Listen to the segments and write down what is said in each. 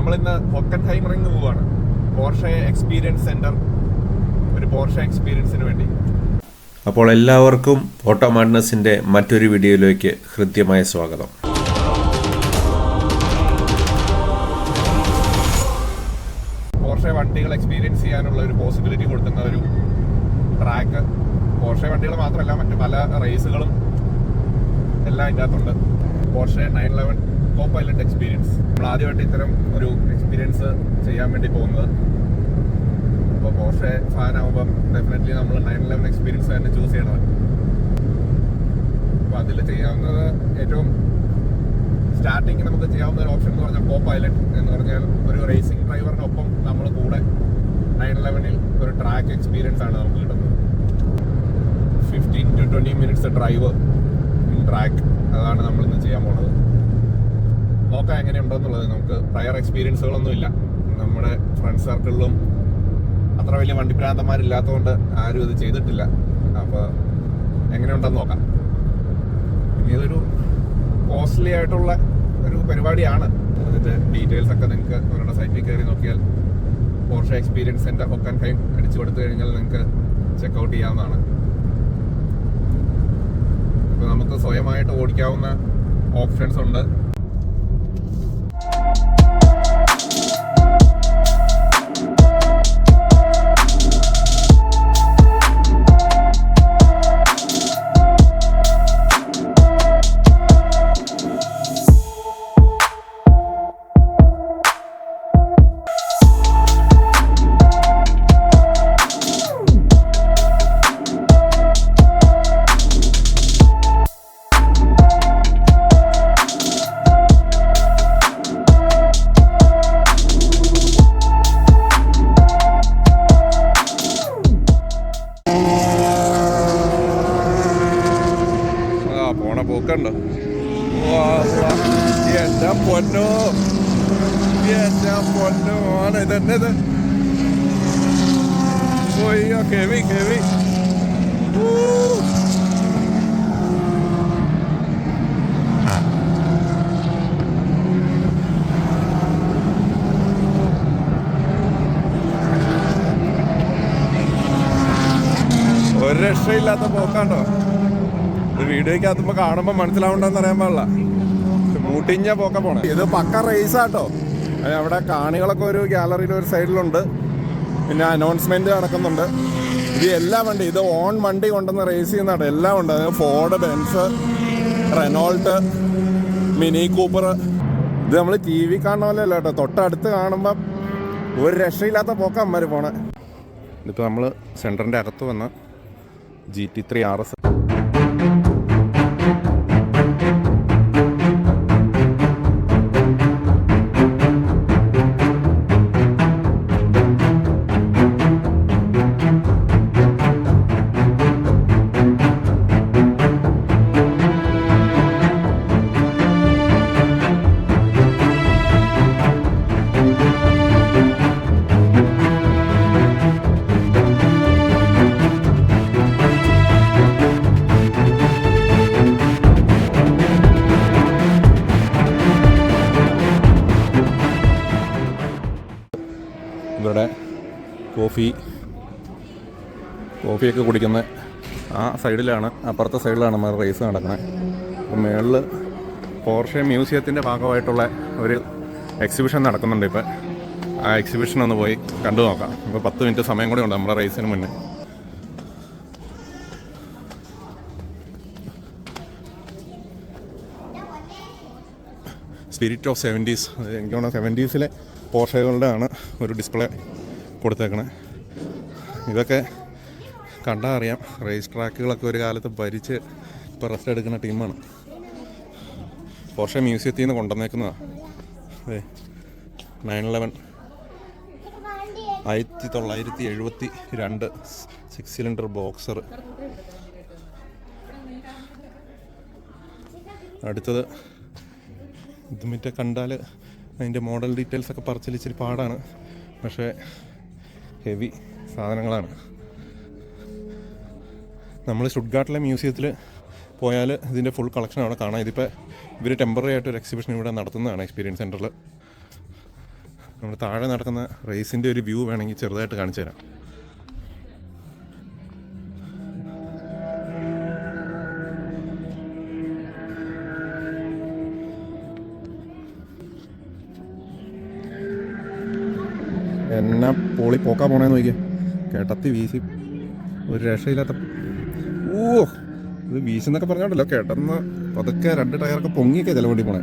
നമ്മളിന്ന് ഹൊക്കൻഹൈമറിങ് പോവാണ്. Porsche experience centre, ഒരു പോർഷെ എക്സ്പീരിയൻസിന് വേണ്ടി. അപ്പോൾ എല്ലാവർക്കും ഓട്ടോ മാഡ്നസിൻ്റെ മറ്റൊരു വീഡിയോയിലേക്ക് ഹൃദ്യമായ സ്വാഗതം. പോർഷെ വണ്ടികൾ എക്സ്പീരിയൻസ് ചെയ്യാനുള്ള ഒരു പോസിബിലിറ്റി കൊടുക്കുന്ന ഒരു ട്രാക്ക്. പോർഷെ വണ്ടികൾ മാത്രമല്ല, മറ്റു പല റേസുകളും എല്ലാം ഇതിൻ്റെ അകത്തുണ്ട്. Porsche 911 co pilot experience. നമ്മൾ ആദ്യമായിട്ട് ഇത്തരം ഒരു എക്സ്പീരിയൻസ് ചെയ്യാൻ വേണ്ടി പോകുന്നത്. അപ്പോൾ പോർഷെ ഫാൻ ആകുമ്പം ഡെഫിനറ്റ്ലി നമ്മൾ 911 എക്സ്പീരിയൻസ് തന്നെ ചൂസ് ചെയ്യണം. അപ്പോൾ അതിൽ ചെയ്യാവുന്നത് ഏറ്റവും സ്റ്റാർട്ടിങ് നമുക്ക് ചെയ്യാവുന്ന ഒരു ഓപ്ഷൻ എന്ന് പറഞ്ഞാൽ കോ പൈലറ്റ് എന്ന് പറഞ്ഞാൽ ഒരു റേസിംഗ് ഡ്രൈവറിനൊപ്പം നമ്മൾ കൂടെ 911 ഒരു ട്രാക്ക് എക്സ്പീരിയൻസ് ആണ് നമുക്ക് കിട്ടുന്നത്. 15 to 20 minutes drive in track, അതാണ് നമ്മളിന്ന് ചെയ്യാൻ പോകുന്നത്. നോക്കാം എങ്ങനെയുണ്ടെന്നുള്ളത്. നമുക്ക് പ്രയർ എക്സ്പീരിയൻസുകളൊന്നും ഇല്ല. നമ്മുടെ ഫ്രണ്ട് സർക്കിളിലും അത്ര വലിയ വണ്ടിപ്രാന്തന്മാരില്ലാത്തതുകൊണ്ട് ആരും ഇത് ചെയ്തിട്ടില്ല. അപ്പോൾ എങ്ങനെയുണ്ടെന്ന് നോക്കാം. ഇനി ഇതൊരു കോസ്റ്റ്ലി ആയിട്ടുള്ള ഒരു പരിപാടിയാണ്. അതിൻ്റെ ഡീറ്റെയിൽസ് ഒക്കെ നിങ്ങൾക്ക് അവരുടെ സൈറ്റിൽ കയറി നോക്കിയാൽ പോർഷെ എക്സ്പീരിയൻസ് സെന്റർ ഹൊക്കൻഹൈം അടിച്ചു കൊടുത്തു കഴിഞ്ഞാൽ നിങ്ങൾക്ക് ചെക്കൗട്ട് ചെയ്യാവുന്നതാണ്. അപ്പോൾ നമുക്ക് സ്വയമായിട്ട് ഓടിക്കാവുന്ന ഓപ്ഷൻസ് ഉണ്ട്. പോക്കണ്ടോ? എന്റെ പൊന്നോ, എന്റെ പൊന്നോ ആണ് ഇതന്നെ. ഇത് ഓയ്യോ, ഹെവി ഹെവി. ഒരു രക്ഷയില്ലാത്ത പോക്കാണ്ടോ. വീഡിയോക്കകത്തുമ്പോ കാണുമ്പോൾ മനസ്സിലാവണ്ടെന്ന് അറിയാൻ പാടില്ല. മൂട്ടിഞ്ഞ പോക്ക പോണേ. ഇത് പക്ക റേസാട്ടോ. അവിടെ കാണികളൊക്കെ ഒരു ഗാലറിയിൽ ഒരു സൈഡിലുണ്ട്. പിന്നെ അനൗൺസ്മെന്റ് നടക്കുന്നുണ്ട്. ഇത് എല്ലാ വണ്ടി, ഇത് ഓൺ വണ്ടി കൊണ്ടുവന്ന് റേസ് ചെയ്യുന്നതാണ്. എല്ലാം ഉണ്ട്. Ford, Benz, Renault, mini Cooper. ഇത് നമ്മൾ ടി വി കാണുന്ന പോലെ അല്ല കേട്ടോ. തൊട്ടടുത്ത് കാണുമ്പം ഒരു രക്ഷയില്ലാത്ത പോക്ക അമ്മമാർ പോണേ. ഇതിപ്പോൾ നമ്മൾ സെൻറ്ററിൻ്റെ അകത്ത് വന്ന GT3 RS. ഇവിടെ കോഫിയൊക്കെ കുടിക്കുന്ന ആ സൈഡിലാണ്, അപ്പുറത്തെ സൈഡിലാണ് നമ്മൾ റേസ് നടക്കുന്നത്. അപ്പം മുകളിൽ പോർഷെ മ്യൂസിയത്തിൻ്റെ ഭാഗമായിട്ടുള്ള ഒരു എക്സിബിഷൻ നടക്കുന്നുണ്ട്. ഇപ്പം ആ എക്സിബിഷൻ ഒന്ന് പോയി കണ്ടു നോക്കാം. ഇപ്പോൾ 10 മിനിറ്റ് സമയം കൂടെ ഉണ്ട് നമ്മുടെ റേസിന് മുന്നേ. സ്പിരിറ്റ് ഓഫ് 70s, എനിക്ക് തോന്നുന്നു 70s പോർഷകളുടെ ആണ് ഒരു ഡിസ്പ്ലേ കൊടുത്തേക്കണേ. ഇതൊക്കെ കണ്ടാൽ അറിയാം, റേസ് ട്രാക്കുകളൊക്കെ ഒരു കാലത്ത് ഭരിച്ച് ഇപ്പോൾ റെസ്റ്റ് എടുക്കുന്ന ടീമാണ്. പോർഷെ മ്യൂസിയത്തിൽ നിന്ന് കൊണ്ടുവന്നേക്കുന്നതാണ്. 911 1972 6 സിലിണ്ടർ ബോക്സർ. അടുത്തത് ഇത് മറ്റേ കണ്ടാൽ അതിൻ്റെ മോഡൽ ഡീറ്റെയിൽസൊക്കെ പറച്ചിൽ ഇച്ചിരി പാടാണ്, പക്ഷേ ഹെവി സാധനങ്ങളാണ്. നമ്മൾ ഷുട്ട്ഗാർട്ടിലെ മ്യൂസിയത്തിൽ പോയാൽ ഇതിൻ്റെ ഫുൾ കളക്ഷൻ അവിടെ കാണാം. ഇതിപ്പോൾ ഇവർ ടെമ്പററി ആയിട്ടൊരു എക്സിബിഷൻ ഇവിടെ നടത്തുന്നതാണ് എക്സ്പീരിയൻസ് സെൻറ്ററിൽ. നമ്മൾ താഴെ നടക്കുന്ന റേസിൻ്റെ ഒരു വ്യൂ വേണമെങ്കിൽ ചെറുതായിട്ട് കാണിച്ചു തരാം. എന്നാ പോളി പോക്കാ പോണേന്ന് നോക്കിയേ. കേട്ടത്തി വീശി ഒരു രക്ഷയില്ലാത്ത. ഓ ഇത് വീശെന്നൊക്കെ പറഞ്ഞോണ്ടല്ലോ കേട്ടെന്ന് പതുക്കെ 2 ടയറൊക്കെ പൊങ്ങിയൊക്കെ ചില വണ്ടി പോണേ.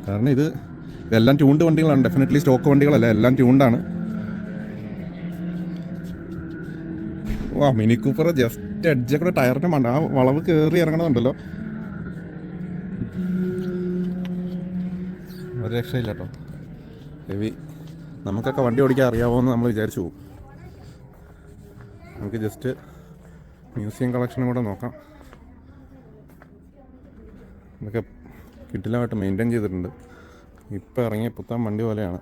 കാരണം ഇതെല്ലാം ട്യൂൺഡ് വണ്ടികളാണ്. ഡെഫിനറ്റ്ലി സ്റ്റോക്ക് വണ്ടികളല്ല, എല്ലാം ട്യൂൺഡാണ്. വാ മിനി കൂപ്പർ ജസ്റ്റ് എഡ്ജൊക്കെ കൂടെ ടയറിൻ്റെ മണ്ട ആ വളവ് കയറി ഇറങ്ങണമെന്നുണ്ടല്ലോ. ഒരു രക്ഷയില്ല കേട്ടോ. ഹെവി. നമുക്കൊക്കെ വണ്ടി ഓടിക്കാൻ അറിയാമോയെന്ന് നമ്മൾ വിചാരിച്ചു പോകും. നമുക്ക് ജസ്റ്റ് മ്യൂസിയം കളക്ഷനും കൂടെ നോക്കാം. ഇതൊക്കെ കിട്ടില്ലായിട്ട് മെയിൻറ്റെയിൻ ചെയ്തിട്ടുണ്ട്. ഇപ്പോൾ ഇറങ്ങിയ പുത്തൻ വണ്ടി പോലെയാണ്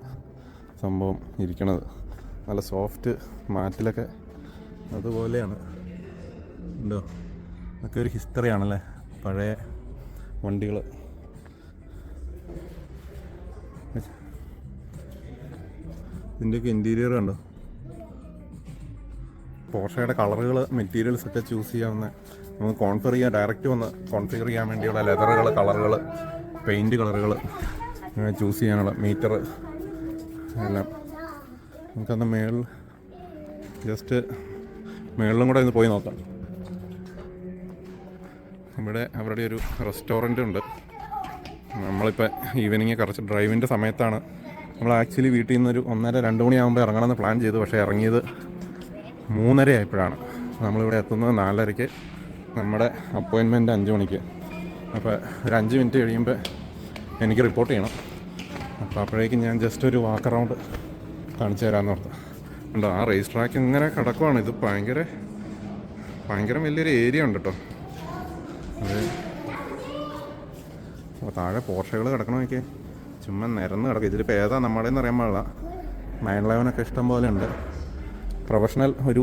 സംഭവം ഇരിക്കണത്. നല്ല സോഫ്റ്റ് മാറ്റിലൊക്കെ അതുപോലെയാണ്. ഉണ്ടോ? ഇതൊക്കെ ഒരു ഹിസ്റ്ററിയാണല്ലേ, പഴയ വണ്ടികൾ. ഇതിൻ്റെയൊക്കെ ഇൻറ്റീരിയർ കണ്ടോ? പോർഷയുടെ കളറുകൾ, മെറ്റീരിയൽസ് ഒക്കെ ചൂസ് ചെയ്യാവുന്ന, നമുക്ക് കോൺഫിഗർ ചെയ്യാൻ, ഡയറക്റ്റ് വന്ന് കോൺഫിഗർ ചെയ്യാൻ വേണ്ടിയുള്ള ലെതറുകൾ, കളറുകൾ, പെയിൻറ്റ് കളറുകൾ ചൂസ് ചെയ്യാനുള്ള മീറ്റർ എല്ലാം. നമുക്കന്ന് ജസ്റ്റ് മേളിലും കൂടെ ഒന്ന് പോയി നോക്കാം. ഇവിടെ അവരുടെ ഒരു റെസ്റ്റോറൻ്റ് ഉണ്ട്. നമ്മളിപ്പോൾ ഈവനിങ് കുറച്ച് ഡ്രൈവിൻ്റെ സമയത്താണ്. നമ്മൾ ആക്ച്വലി വീട്ടിൽ നിന്നൊരു 1:30-2 മണിയാകുമ്പോൾ ഇറങ്ങണമെന്ന് പ്ലാൻ ചെയ്തു. പക്ഷേ ഇറങ്ങിയത് 3:30 ആയപ്പോഴാണ്. നമ്മളിവിടെ എത്തുന്നത് 4:30-ക്ക്. നമ്മുടെ അപ്പോയിൻമെൻറ്റ് 5 മണിക്ക്. അപ്പോൾ ഒരു 5 മിനിറ്റ് കഴിയുമ്പോൾ എനിക്ക് റിപ്പോർട്ട് ചെയ്യണം. അപ്പോൾ അപ്പോഴേക്കും ഞാൻ ജസ്റ്റ് ഒരു വാക്ക് അറൗണ്ട് കാണിച്ചു തരാമെന്ന് ഓർത്ത്. ഉണ്ടോ ആ റേസ് ട്രാക്ക് ഇങ്ങനെ കിടക്കുവാണ്. ഇത് ഭയങ്കര വലിയൊരു ഏരിയ ഉണ്ട് കേട്ടോ. അത് അപ്പോൾ താഴെ പോർഷകൾ കിടക്കണമെങ്കിൽ ചുമ്മാ നിരന്ന് കിടക്കും. ഇതിലിപ്പോൾ ഏതാ നമ്മുടെ എന്ന് അറിയാൻ പാടില്ല. 911 ഇഷ്ടം പോലെ ഉണ്ട്. പ്രൊഫഷണൽ ഒരു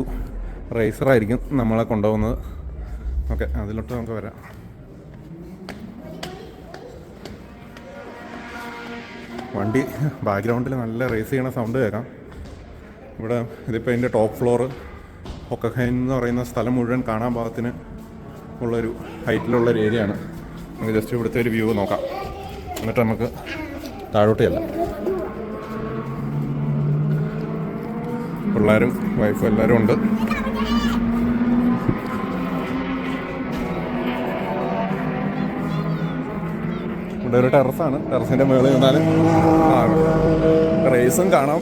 റേസറായിരിക്കും നമ്മളെ കൊണ്ടുപോകുന്നത്. ഓക്കെ, അതിലോട്ട് നമുക്ക് വരാം. വണ്ടി ബാക്ക്ഗ്രൗണ്ടിൽ നല്ല റേസ് ചെയ്യണ സൗണ്ട് കേൾക്കാം. ഇവിടെ ഇതിപ്പോൾ ഇതിൻ്റെ ടോപ്പ് ഫ്ലോറ് ഹൊക്കഹൈൻ എന്ന് പറയുന്ന സ്ഥലം മുഴുവൻ കാണാൻ പാകത്തിന് ഉള്ളൊരു ഹൈറ്റിലുള്ളൊരു ഏരിയ ആണ്. നമുക്ക് ജസ്റ്റ് ഇവിടുത്തെ ഒരു വ്യൂ നോക്കാം. എന്നിട്ട് നമുക്ക് താഴോട്ട് ചെല്ലാം. പിള്ളേരും വൈഫും എല്ലാവരും ഉണ്ട്. ഇവിടെ ഒരു ടെറസാണ്. ടെറസിൻ്റെ മുകളിൽ നിന്നാൽ റേസും കാണാം.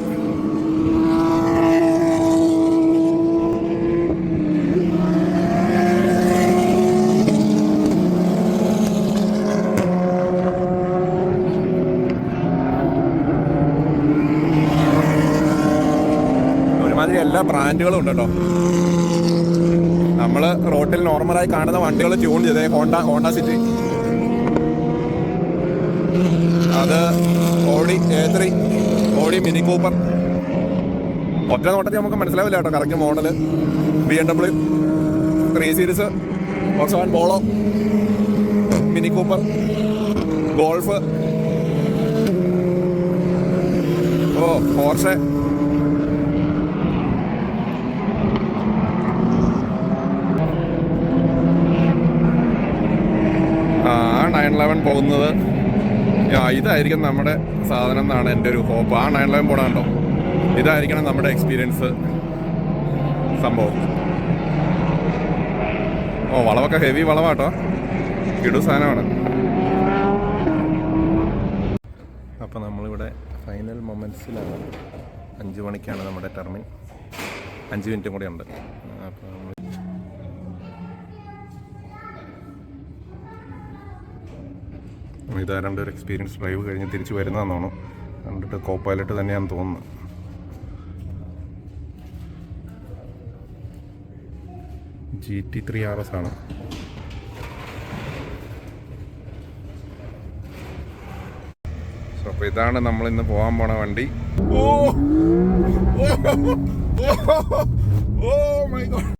ഒരുമാതിരി എല്ലാ ബ്രാൻഡുകളും ഉണ്ട് കേട്ടോ. നമ്മൾ റോട്ടിൽ നോർമലായി കാണുന്ന വണ്ടികൾ ട്യൂൺ ചെയ്തേ. ഹോണ്ട സിറ്റി, അത് Audi A3, Audi Mini Cooper. ഒറ്റ നോട്ടത്തിൽ നമുക്ക് മനസ്സിലാവില്ല കേട്ടോ correct model. BMW 3 Series, Volkswagen Polo, Mini Cooper, Golf, Porsche. ആ 911 പോകുന്നത് ഇതായിരിക്കും നമ്മുടെ സാധനം എന്നാണ് എൻ്റെ ഒരു ഹോപ്പ്. ആ 911 പോണോ, ഇതായിരിക്കണം നമ്മുടെ എക്സ്പീരിയൻസ് സംഭവം. വളവൊക്കെ ഹെവി വളവാട്ടോ, കിടു സാധനമാണ്. അപ്പോൾ നമ്മളിവിടെ ഫൈനൽ മൊമെൻറ്റ്സിലാണ്. 5 മണിക്കാണ് നമ്മുടെ ടെർമിൻ. 5 മിനിറ്റും കൂടെ ഉണ്ട്. അപ്പോൾ നമ്മൾ ഇതാരണ്ട് ഒരു എക്സ്പീരിയൻസ് ഡ്രൈവ് കഴിഞ്ഞ് തിരിച്ച് വരുന്നതെന്നാണ് കണ്ടിട്ട്. കോ പൈലറ്റ് തന്നെയാണെന്ന് തോന്നുന്നു. GT3 RS ആണ്. അപ്പോൾ ഇതാണ് നമ്മളിന്ന് പോകാൻ പോണ വണ്ടി. Oh my God.